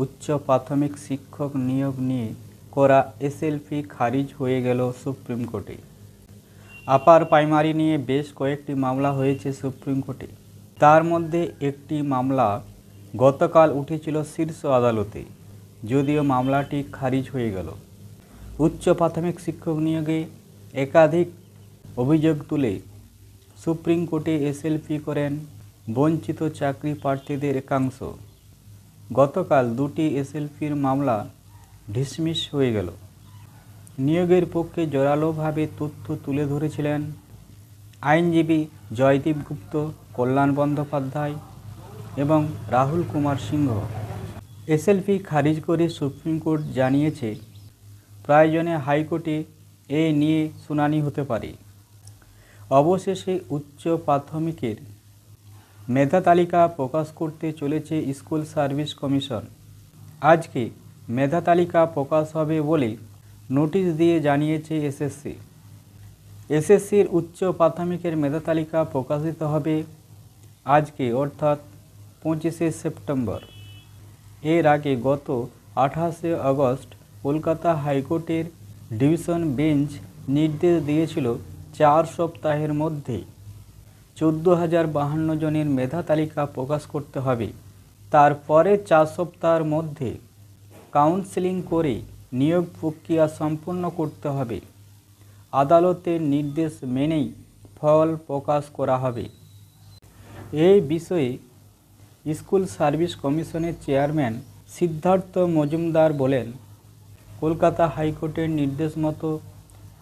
উচ্চ প্রাথমিক শিক্ষক নিয়োগ নিয়ে করা এসএলপি খারিজ হয়ে গেল সুপ্রিম কোর্টে। আপার প্রাইমারি নিয়ে বেশ কয়েকটি মামলা হয়েছে সুপ্রিম কোর্টে। তার মধ্যে একটি মামলা গতকাল উঠেছিল শীর্ষ আদালতে, যদিও মামলাটি খারিজ হয়ে গেল। উচ্চ প্রাথমিক শিক্ষক নিয়োগে একাধিক অভিযোগ তুলে সুপ্রিম কোর্টে এসএলপি করেন বঞ্চিত চাকরি প্রার্থীদের একাংশ। গতকাল দুটি এসএলপির মামলা ডিসমিস হয়ে গেল। নিয়োগের পক্ষে জোরালোভাবে তথ্য তুলে ধরেছিলেন আইনজীবী জয়দীপ গুপ্ত, কল্যাণ বন্দ্যোপাধ্যায় এবং রাহুল কুমার সিংহ। এসএলপি খারিজ করে সুপ্রিম কোর্ট জানিয়েছে, প্রয়োজনে হাইকোর্টে এ নিয়ে শুনানি হতে পারে। অবশেষে উচ্চ প্রাথমিকের মেধা তালিকা প্রকাশ করতে চলেছে স্কুল সার্ভিস কমিশন। আজকে মেধা তালিকা প্রকাশ হবে বলে নোটিশ দিয়ে জানিয়েছে এসএসসি। এসএসসির উচ্চ প্রাথমিকের মেধা তালিকা প্রকাশিত হবে আজকে, অর্থাৎ 25শে সেপ্টেম্বর। এর আগে গত 28শে আগস্ট কলকাতা হাইকোর্টের ডিভিশন বেঞ্চ নির্দেশ দিয়েছিল 4 সপ্তাহের মধ্যে 14,052 জনের মেধা তালিকা প্রকাশ করতে হবে। তারপরে 4 সপ্তাহের মধ্যে কাউন্সেলিং করে নিয়োগ প্রক্রিয়া সম্পন্ন করতে হবে। আদালতের নির্দেশ মেনেই ফল প্রকাশ করা হবে। এই বিষয়ে স্কুল সার্ভিস কমিশনের চেয়ারম্যান সিদ্ধার্থ মজুমদার বলেন, কলকাতা হাইকোর্টের নির্দেশ মতো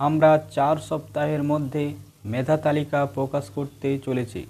আমরা 4 সপ্তাহের মধ্যে মেধা তালিকা প্রকাশ করতে চলেছি।